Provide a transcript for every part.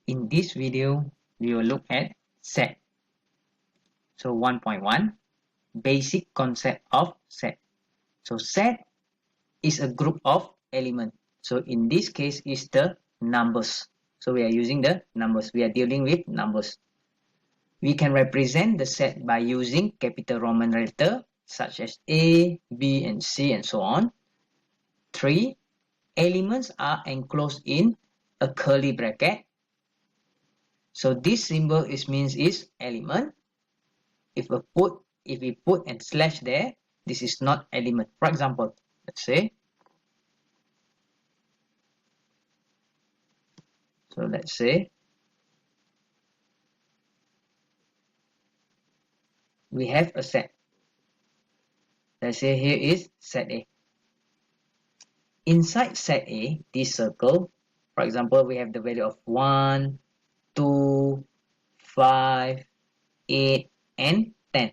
In this video, we will look at set. So 1.1, basic concept of set. So set is a group of elements. So in this case is the numbers. So we are using the numbers. We are dealing with numbers. We can represent the set by using capital Roman letter such as A, B, and C, and so on. 3. Elements are enclosed in a curly bracket. So this symbol means is element. If we put and slash there, this is not element. For example, let's say, we have a set. Let's say here is set A. Inside set A, this circle, for example, we have the value of 1, 2, 5, 8, and 10.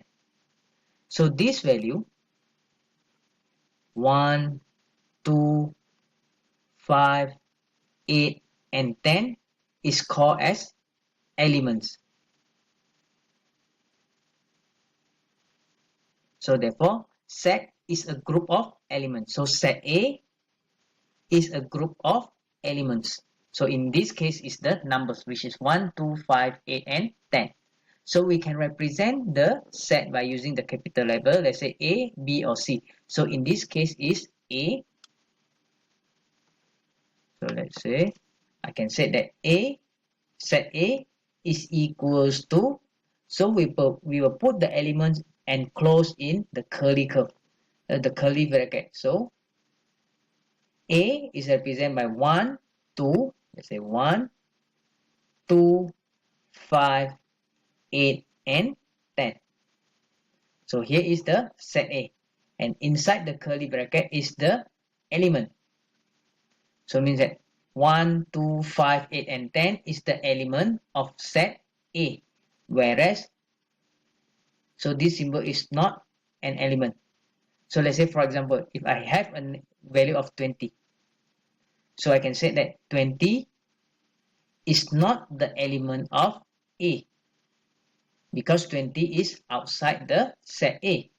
So this value, 1, 2, 5, 8, and 10 is called as elements. So therefore, set is a group of elements. So set A is a group of elements. So in this case is the numbers, which is 1, 2, 5, 8, and 10. So we can represent the set by using the capital letter, let's say A, B, or C. So in this case is A. So let's say, I can say that set A is equals to, so we will put the elements enclosed in the curly curve, the curly bracket. So A is represented by 1, 2, let's say 1, 2, 5, 8, and 10. So here is the set A. And inside the curly bracket is the element. So it means that 1, 2, 5, 8, and 10 is the element of set A. Whereas, so this symbol is not an element. So let's say, for example, if I have a value of 20, so I can say that 20 is not the element of A, because 20 is outside the set A.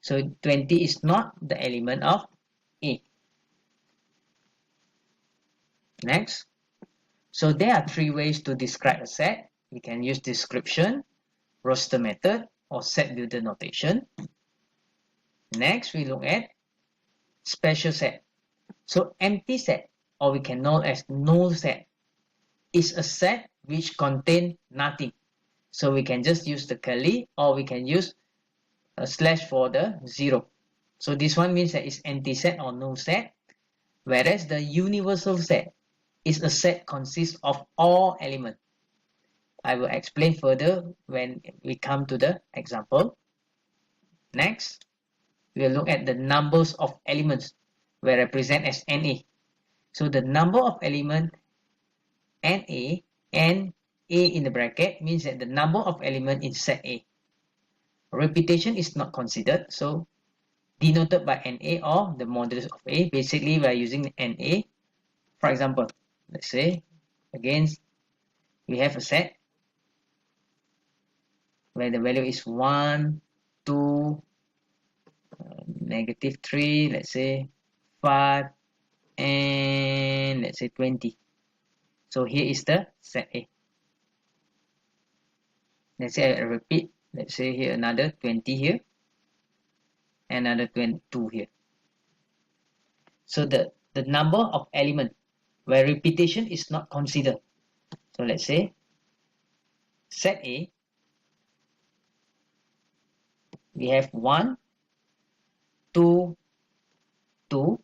So 20 is not the element of A. Next. So there are 3 ways to describe a set. We can use description, roster method, or set builder notation. Next, we look at special set. So empty set, or we can know as null set, is a set which contains nothing. So we can just use the curly, or we can use a slash for the 0. So this one means that it's empty set or null set. Whereas the universal set is a set consists of all elements. I will explain further when we come to the example. Next, we will look at the numbers of elements, where represent as NA. So the number of elements NA, and A in the bracket means that the number of elements in set A. Repetition is not considered, so denoted by NA or the modulus of A. Basically, we are using NA. For example, let's say, again, we have a set where the value is 1, 2, negative 3, let's say 5, and let's say 20. So here is the set A. Let's say I repeat, let's say here another 20 here, another 22 here. So the number of elements where repetition is not considered. So let's say set A, we have 1, 2, 2,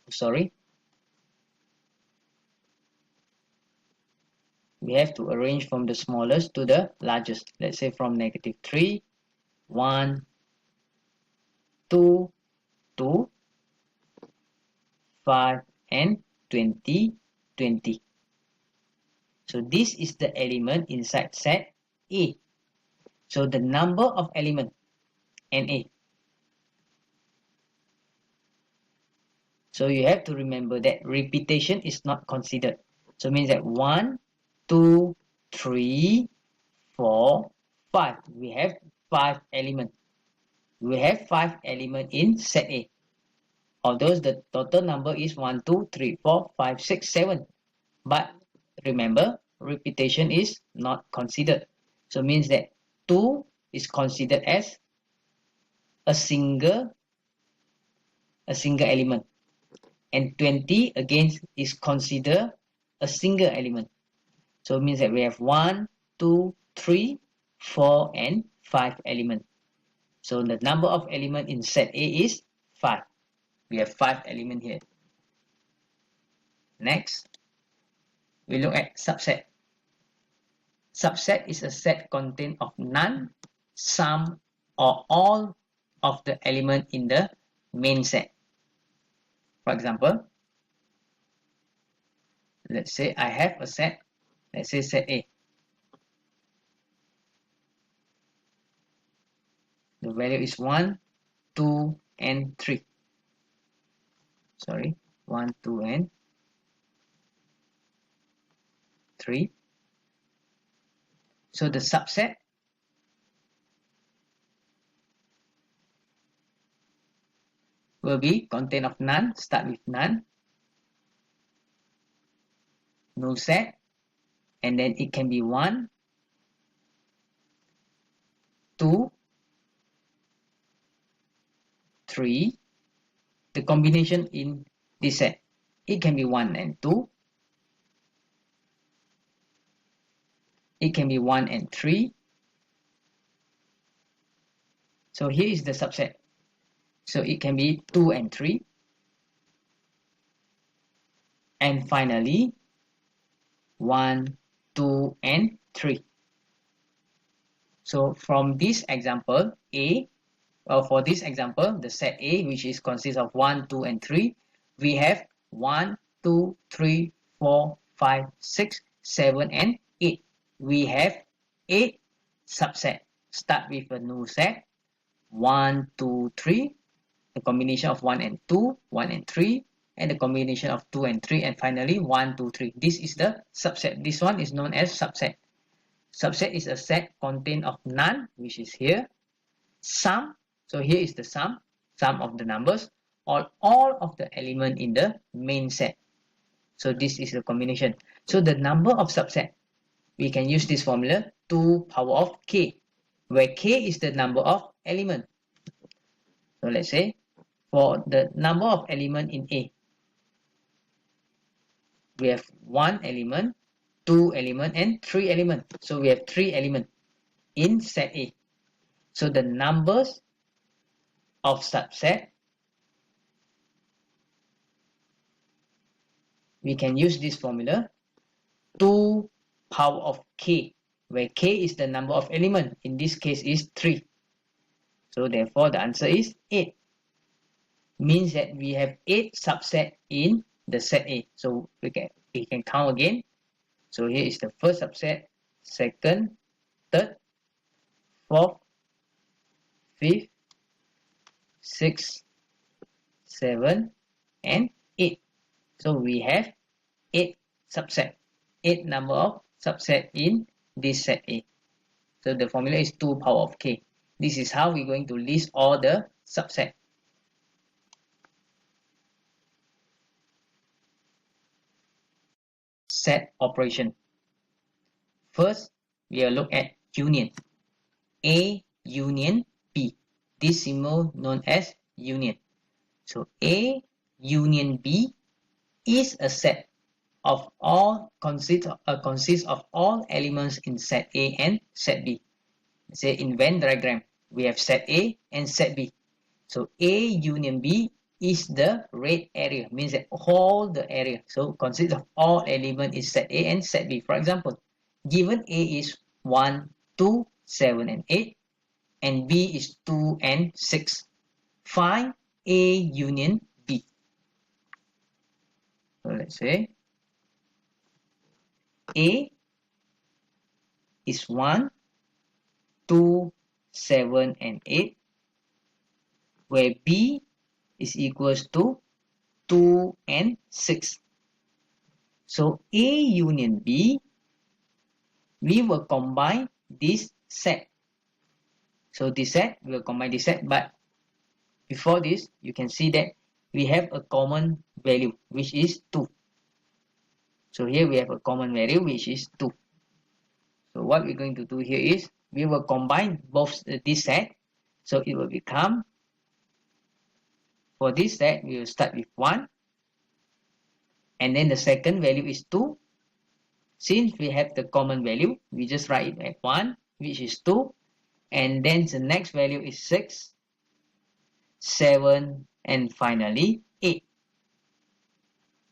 sorry. We have to arrange from the smallest to the largest. Let's say from negative 3, 1, 2, 2, 5, and 20, 20. So this is the element inside set A. So the number of elements NA. So you have to remember that repetition is not considered. So it means that 1, 2, 3, 4, 5. We have 5 elements. We have 5 elements in set A. Although the total number is 1, 2, 3, 4, 5, 6, 7. But remember, repetition is not considered. So it means that 2 is considered as a single element. And 20 again is considered a single element. So it means that we have 1, 2, 3, 4, and 5 elements. So the number of elements in set A is 5. We have 5 elements here. Next, we look at subset. Subset is a set contained of none, some, or all of the elements in the main set. For example, let's say I have a set, let's say set A. The value is 1, 2, and 3. Sorry, 1, 2, and 3. So the subset will be contained of none, start with none, null set, and then it can be 1, 2, 3. The combination in this set, it can be 1 and 2. It can be 1 and 3. So here is the subset. So it can be 2 and 3. And finally, 1, 2, and 3. So from this example, for this example, the set A, which is consists of 1, 2, and 3, we have 1, 2, 3, 4, 5, 6, 7, and 8. We have 8 subsets. Start with a null set, 1, 2, 3, the combination of 1 and 2, 1 and 3, and the combination of 2 and 3, and finally 1, 2, 3. This is the subset. This one is known as subset. Subset is a set contained of none, which is here, sum, so here is the sum of the numbers, or all of the element in the main set. So this is the combination. So the number of subset, we can use this formula 2 power of k, where k is the number of element. So let's say for the number of element in A, we have 1 element, 2 element, and 3 element. So we have 3 elements in set A. So the numbers of subset, we can use this formula 2 power of k, where k is the number of element. In this case is 3. So therefore the answer is 8. Means that we have 8 subset in the set A. So we can count again. So here is the first subset, second, third, fourth, fifth, 6, 7, and 8. So we have 8 subset, 8 number of subset in this set A. So the formula is 2 power of k. This is how we're going to list all the subset. Set operation. First, we will look at union. A union B. This symbol known as union. So A union B is a set of all consists of all elements in set A and set B. Say in Venn diagram, we have set A and set B. So A union B is the red area, means that all the area. So consists of all elements in set A and set B. For example, given A is 1, 2, 7, and 8, and B is 2 and 6. Find A union B. So let's say A is 1, 2, 7, and 8, where B is equals to 2 and 6. So A union B, we will combine this set. So this set, we will combine this set, but before this, you can see that we have a common value, which is 2. So here we have a common value, which is 2. So what we're going to do here is, we will combine both this set. So it will become, for this set, we will start with 1. And then the second value is 2. Since we have the common value, we just write it at 1, which is 2. And then the next value is 6, 7, and finally 8.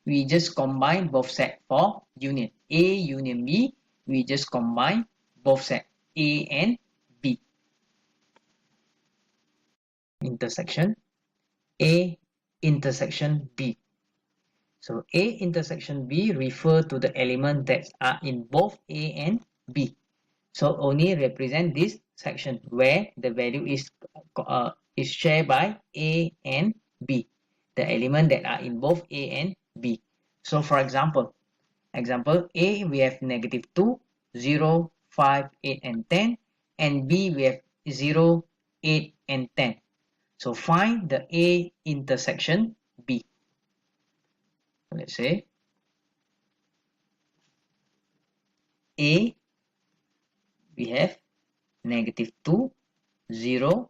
We just combine both sets for union. A union B, we just combine both sets, A and B. Intersection A intersection B. So A intersection B refer to the elements that are in both A and B. So only represent this section where the value is shared by A and B, the element that are in both A and B. So for example A, we have -2, 0, 5, 8, and 10, and B, we have 0, 8, and 10. So find the A intersection B. Let's say A, we have -2, 0,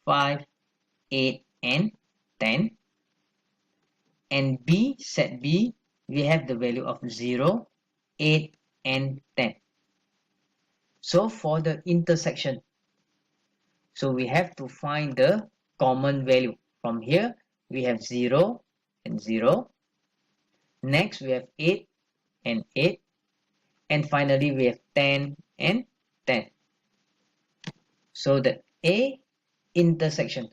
5, 8, and 10. And B, set B, we have the value of 0, 8, and 10. So for the intersection, so we have to find the common value. From here, we have 0 and 0. Next, we have 8 and 8. And finally, we have 10 and 10. So the A intersection,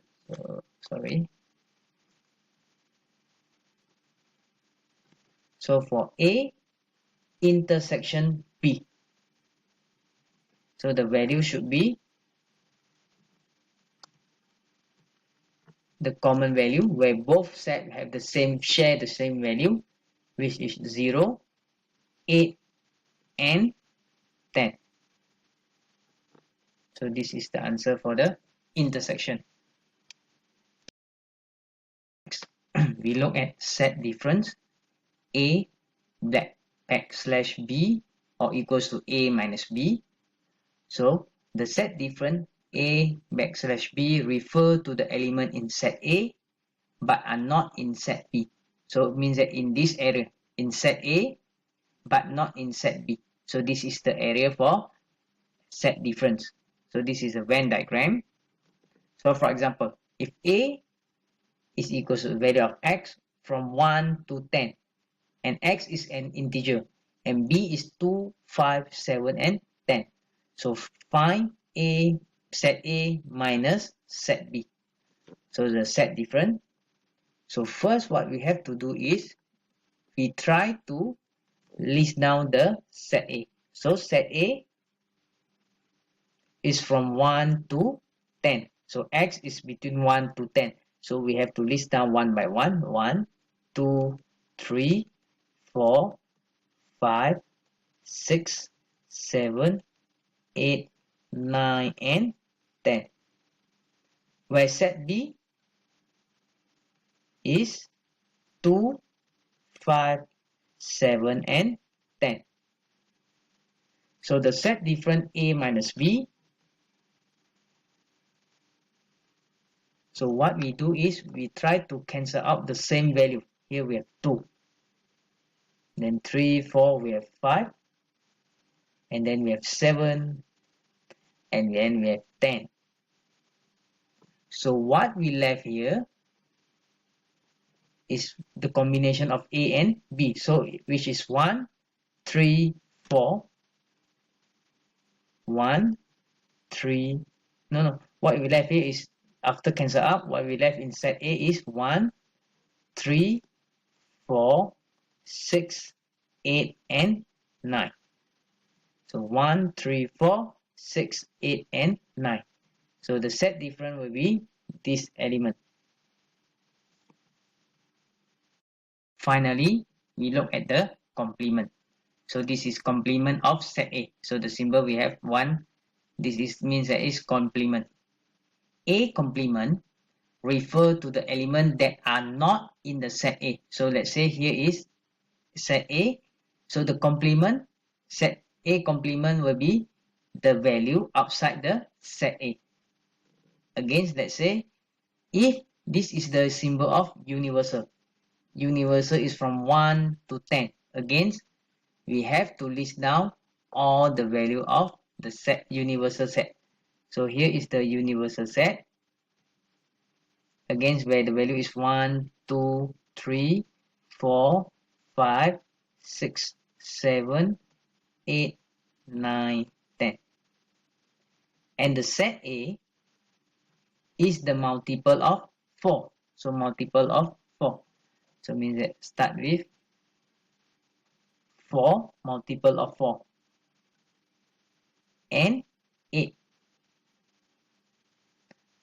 So for A intersection B, so the value should be the common value where both sets have the same, share the same value, which is 0, 8, and 10. So this is the answer for the intersection. Next, we look at set difference A black backslash B or equals to A minus B. So the set difference A backslash B refer to the element in set A but are not in set B. So it means that in this area, in set A but not in set B. So this is the area for set difference. So this is a Venn diagram. So for example, if A is equals to the value of x from 1 to 10, and x is an integer, and B is 2, 5, 7, and 10. So find A, set A minus set B. So the set difference. So first what we have to do is, we try to list down the set A. So set A is from 1 to 10. So x is between 1 to 10. So we have to list down one by one. 1, 2, 3, 4, 5, 6, 7, 8, 9, and 10. Where set B is 2, 5, 7, and 10. So the set difference A minus B. So what we do is, we try to cancel out the same value. Here we have 2. Then 3, 4, we have 5. And then we have 7. And then we have 10. So what we left here is the combination of A and B. So which is 1, 3, 4. 1, 3. No. What we left here is, after cancel out, what we left in set A is 1, 3, 4, 6, 8, and 9. So 1, 3, 4, 6, 8, and 9. So the set difference will be this element. Finally, we look at the complement. So this is complement of set A. So the symbol we have 1. This means that it's complement. A complement refer to the element that are not in the set A. So let's say here is set A. So the complement, set A complement will be the value outside the set A. Again, let's say if this is the symbol of universal. Universal is from 1 to 10. Again, we have to list down all the value of the set universal set. So here is the universal set. Again, where the value is 1, 2, 3, 4, 5, 6, 7, 8, 9, 10. And the set A is the multiple of 4. So multiple of 4. So means that start with 4, multiple of 4. And 8.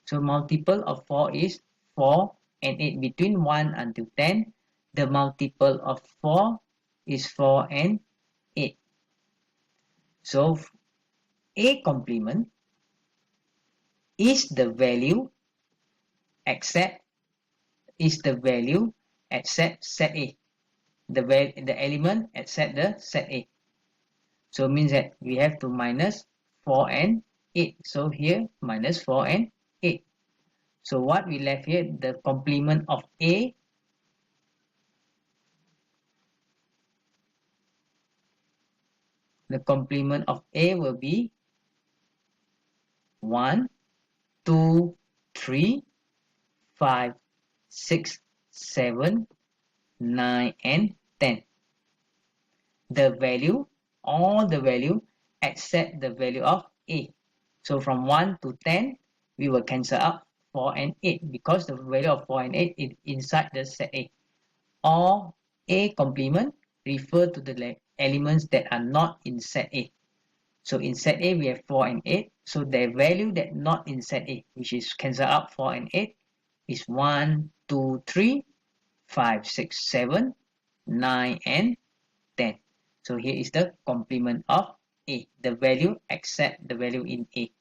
So multiple of 4 is 4 and 8. Between 1 until 10, the multiple of 4 is 4 and 8. So A complement is the value except set A. The element except the set A. So it means that we have to minus 4 and 8. So here minus 4 and 8. So what we left here, the complement of A will be 1, 2, 3, 5, 6, 7, 9, and 10. All the value except the value of A. So from 1 to 10, we will cancel out 4 and 8 because the value of 4 and 8 is inside the set A. Or A complement refer to the elements that are not in set A. So in set A, we have 4 and 8. So the value that not in set A, which is cancel out 4 and 8, is 1, 2, 3, 5, 6, 7, 9, and 10. So here is the complement of A, the value except the value in A.